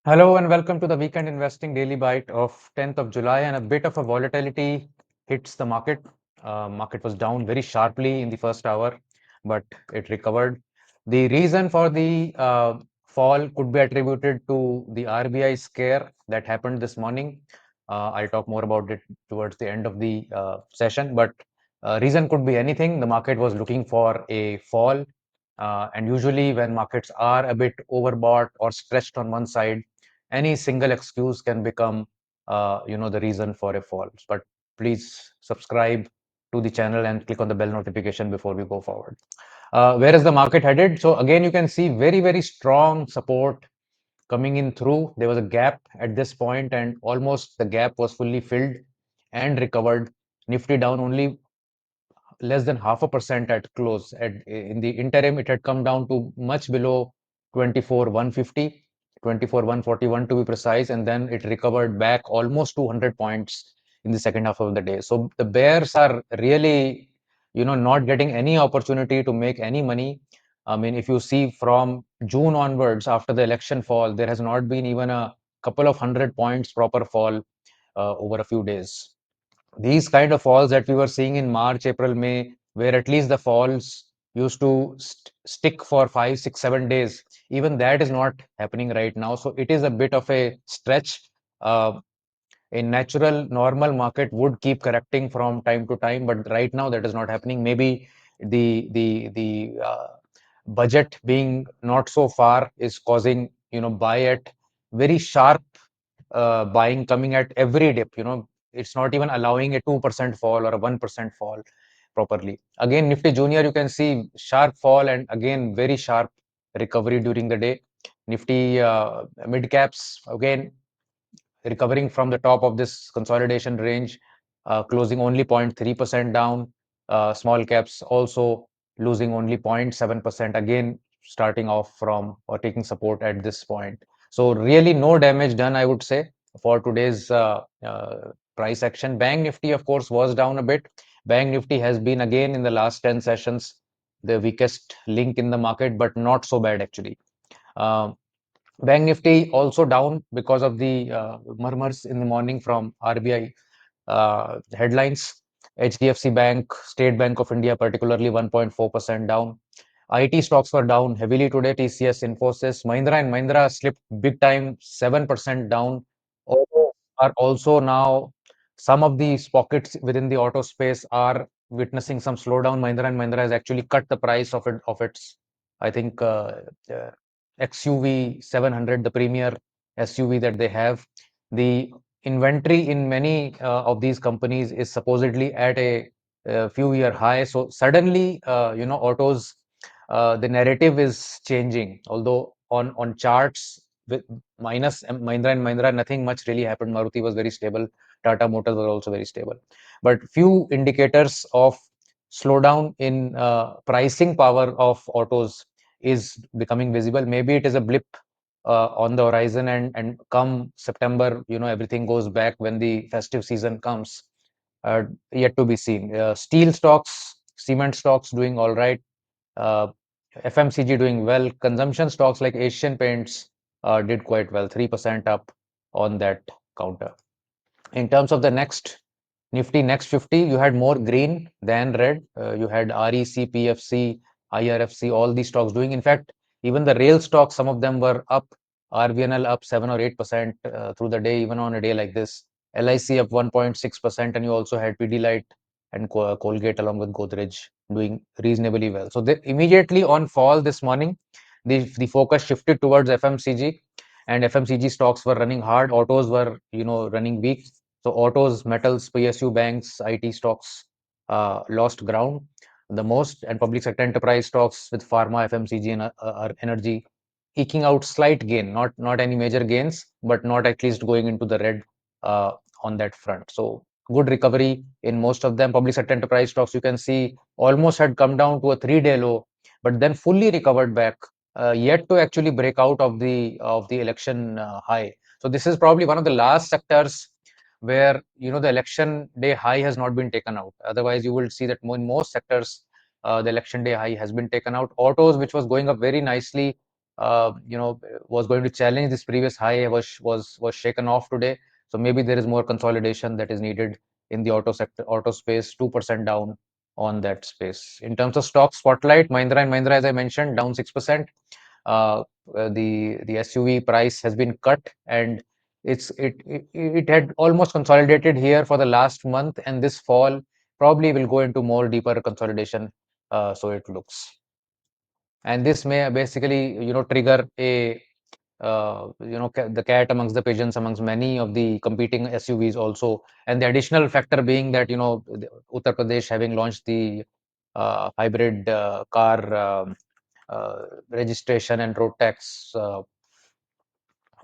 Hello and welcome to the Weekend Investing Daily Byte of 10th of July, and a bit of a volatility hits the market. Market was down very sharply in the first hour, but it recovered. The reason for the fall could be attributed to the RBI scare that happened this morning. I'll talk more about it towards the end of the session, but reason could be anything. The market was looking for a fall, and usually when markets are a bit overbought or stretched on one side, any single excuse can become the reason for a fall. But please subscribe to the channel and click on the bell notification before we go forward. Where is the market headed? So again, you can see very strong support coming in through. There was a gap at this point, and almost the gap was fully filled and recovered. Nifty down only less than 0.5% at close. In the interim, it had come down to much below 24,150, 24,141 to be precise, and then it recovered back almost 200 points in the second half of the day. So the bears are really, not getting any opportunity to make any money. I mean, if you see from June onwards, after the election fall, there has not been even a couple of 100 points proper fall over a few days. These kind of falls that we were seeing in March, April, May, where at least the falls used to stick for 5, 6, 7 days, even that is not happening right now. So it is a bit of a stretch. A natural normal market would keep correcting from time to time, but right now that is not happening. Maybe the budget being not so far is causing buy at very sharp buying coming at every dip. It's not even allowing a 2% fall or a 1% fall properly. Again, Nifty Junior, you can see sharp fall and again very sharp recovery during the day. Nifty mid caps again recovering from the top of this consolidation range, closing only 0.3% down. Small caps also losing only 0.7%, again starting off from or taking support at this point. So really no damage done, I would say, for today's price action. Bank Nifty, of course, was down a bit. Bank Nifty has been again in the last 10 sessions the weakest link in the market, but not so bad actually. Um, Bank Nifty also down because of the murmurs in the morning from RBI headlines. HDFC Bank, State Bank of India, particularly 1.4% down. IT stocks were down heavily today. TCS, Infosys, Mahindra and Mahindra slipped big time, 7% down. Autos are also now, some of these pockets within the auto space are witnessing some slowdown. Mahindra and Mahindra has actually cut the price of its, I think, uh, XUV 700, the premier SUV that they have. The inventory in many of these companies is supposedly at a few-year high. So suddenly, autos, the narrative is changing. Although on charts with minus Mahindra and Mahindra, nothing much really happened. Maruti was very stable. Tata Motors was also very stable. But few indicators of slowdown in pricing power of autos is becoming visible. Maybe it is a blip on the horizon, and come September, everything goes back when the festive season comes. Yet to be seen. Steel stocks, cement stocks doing all right. Uh, FMCG doing well. Consumption stocks like Asian Paints did quite well, 3% up on that counter. In terms of the next Nifty next 50, you had more green than red. You had REC, PFC, IRFC, all these stocks doing. In fact, even the rail stocks, some of them were up. RVNL up 7 or 8% through the day, even on a day like this. LIC up 1.6%, and you also had Pidilite and Colgate along with Godrej doing reasonably well. So they, immediately on fall this morning, the focus shifted towards FMCG, and FMCG stocks were running hard. Autos were, running weak. So autos, metals, PSU banks, IT stocks lost ground the most, and public sector enterprise stocks with pharma, FMCG, and energy eking out slight gain, not any major gains, but not at least going into the red uh, on that front. So good recovery in most of them. Public sector enterprise stocks, you can see, almost had come down to a 3-day low, but then fully recovered back, yet to actually break out of the election high. So this is probably one of the last sectors where the election day high has not been taken out. Otherwise, you will see that in most sectors, the election day high has been taken out. Autos, which was going up very nicely, was going to challenge this previous high was shaken off today. So maybe there is more consolidation that is needed in the auto sector, auto space, 2% down on that space. In terms of stock spotlight, Mahindra and Mahindra, as I mentioned, down 6%. Uh, the SUV price has been cut, and it had almost consolidated here for the last month, and this fall probably will go into more deeper consolidation. So it looks, and this may basically trigger a the cat amongst the pigeons amongst many of the competing SUVs also. And the additional factor being that Uttar Pradesh having launched the hybrid car registration and road tax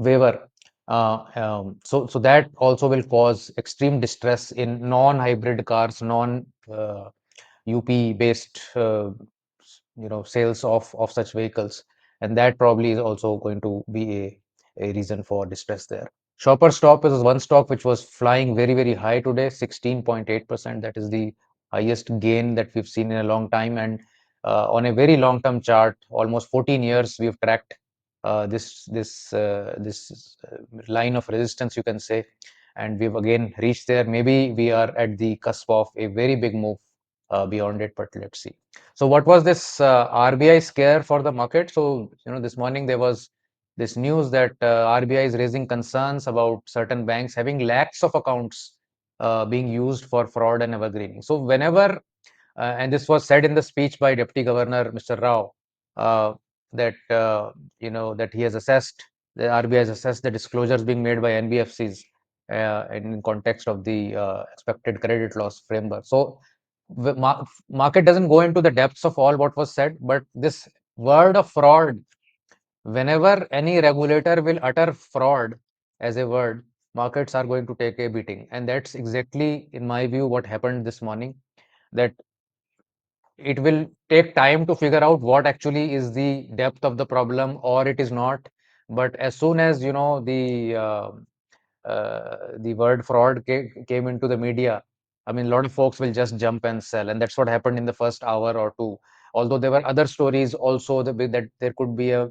waiver. So that also will cause extreme distress in non-hybrid cars, non UP based sales of such vehicles, and that probably is also going to be a reason for distress there. Shopper Stop is one stock which was flying very high today, 16.8%. That is the highest gain that we've seen in a long time, and on a very long term chart, almost 14 years, we've tracked this line of resistance, you can say, and we've again reached there. Maybe we are at the cusp of a very big move beyond it, but let's see. So what was this RBI scare for the market? So this morning there was this news that RBI is raising concerns about certain banks having lakhs of accounts being used for fraud and evergreening. So whenever and this was said in the speech by Deputy Governor Mr. Rao, uh, that that he has assessed, the RBI has assessed the disclosures being made by NBFCs in context of the expected credit loss framework. So market doesn't go into the depths of all what was said, but this word of fraud, whenever any regulator will utter fraud as a word, markets are going to take a beating, and that's exactly, in my view, what happened this morning. That it will take time to figure out what actually is the depth of the problem, or it is not. But as soon as the word fraud came into the media, I mean, a lot of folks will just jump and sell, and that's what happened in the first hour or two. Although there were other stories also that there could be a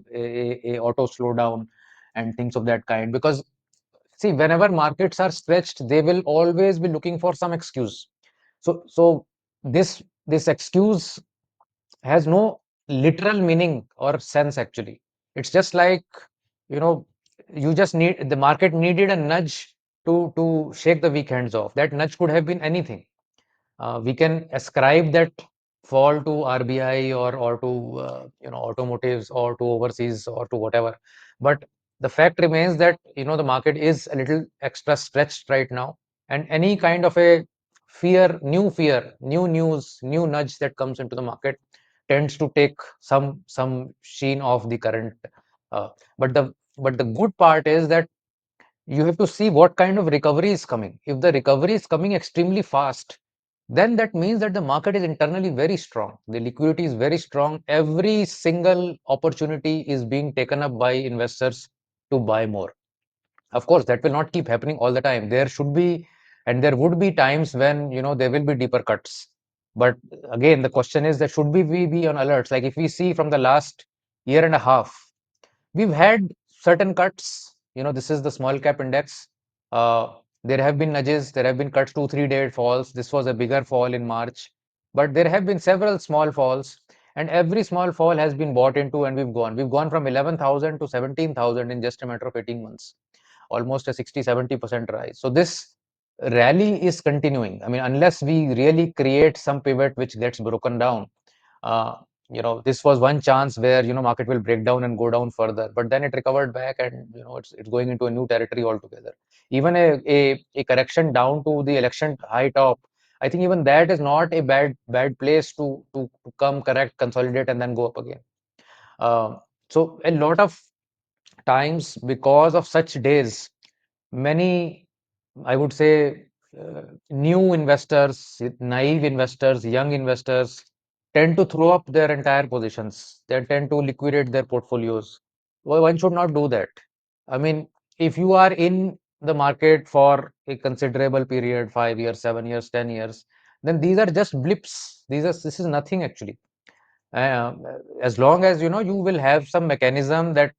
auto slowdown and things of that kind. Because see, whenever markets are stretched, they will always be looking for some excuse. So this excuse has no literal meaning or sense actually. It's just like, you know, you just need, the market needed a nudge to shake the weak hands off. That nudge could have been anything. We can ascribe that fall to RBI or to automotives or to overseas or to whatever. But the fact remains that the market is a little extra stretched right now, and any kind of a fear, new news, new nudge that comes into the market tends to take some sheen off the current. Uh, but the good part is that you have to see what kind of recovery is coming. If the recovery is coming extremely fast, then that means that the market is internally very strong. The liquidity is very strong. Every single opportunity is being taken up by investors to buy more. Of course, that will not keep happening all the time. There should be, and there would be times when there will be deeper cuts. But again, the question is that should we be on alerts? Like if we see from the last year and a half, we've had certain cuts. This is the small cap index. There have been nudges, there have been cuts, 2 3 day falls. This was a bigger fall in March, but there have been several small falls, and every small fall has been bought into, and we've gone from 11,000 to 17,000 in just a matter of 18 months, almost a 60-70% rise. So this rally is continuing. I mean, unless we really create some pivot which gets broken down, uh, this was one chance where market will break down and go down further, but then it recovered back, and it's going into a new territory altogether. Even a correction down to the election high top, I think even that is not a bad place to come, correct, consolidate, and then go up again. So a lot of times, because of such days, many, I would say, new investors, naive investors, young investors tend to throw up their entire positions. They tend to liquidate their portfolios. Well, one should not do that. I mean, if you are in the market for a considerable period, 5 years, 7 years, 10 years, then these are just blips. This is nothing actually. Uh, as long as you will have some mechanism that,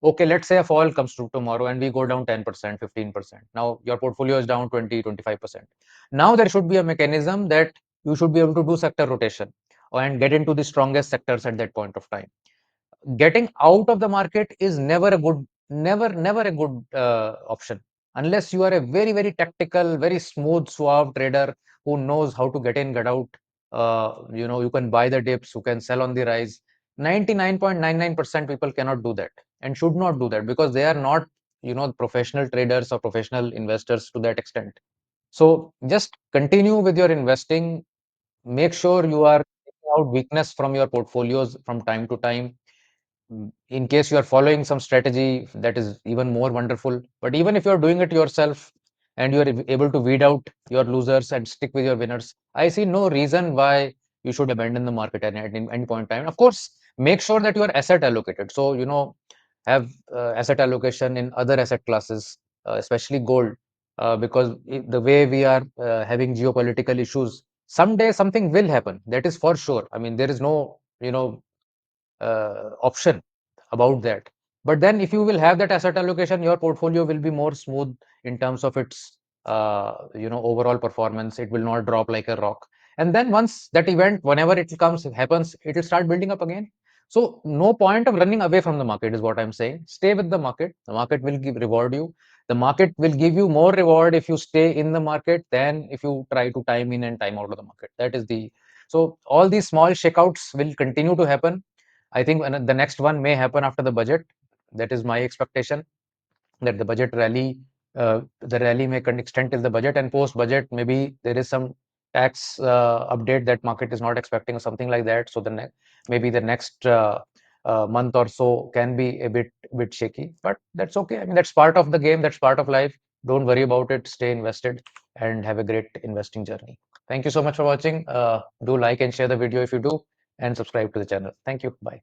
okay, let's say a fall comes through tomorrow and we go down 10%, 15%. Now your portfolio is down 20, 25%. Now there should be a mechanism that you should be able to do sector rotation and get into the strongest sectors at that point of time. Getting out of the market is never a good option, unless you are a very, very tactical, very smooth, suave trader who knows how to get in, get out. You can buy the dips, you can sell on the rise. 99.99% people cannot do that and should not do that, because they are not professional traders or professional investors to that extent. So just continue with your investing. Make sure you are taking out weakness from your portfolios from time to time. In case you are following some strategy, that is even more wonderful. But even if you are doing it yourself and you are able to weed out your losers and stick with your winners, I see no reason why you should abandon the market at any point in time. Of course, make sure that you are asset allocated. So have asset allocation in other asset classes, especially gold, because the way we are having geopolitical issues, someday something will happen, that is for sure. I mean, there is no option about that. But then if you will have that asset allocation, your portfolio will be more smooth in terms of its overall performance. It will not drop like a rock. And then once that event, whenever it comes, happens, it will start building up again. So no point of running away from the market is what I'm saying. Stay with the market. The market will reward you. The market will give you more reward if you stay in the market than if you try to time in and time out of the market. That is the So all these small shakeouts will continue to happen. I think the next one may happen after the budget. That is my expectation, that the budget rally, the rally may extend till the budget, and post budget, maybe there is some tax update that market is not expecting or something like that. So maybe the next month or so can be a bit shaky, but that's okay. I mean, that's part of the game. That's part of life. Don't worry about it. Stay invested and have a great investing journey. Thank you so much for watching. Do like and share the video if you do, and subscribe to the channel. Thank you. Bye.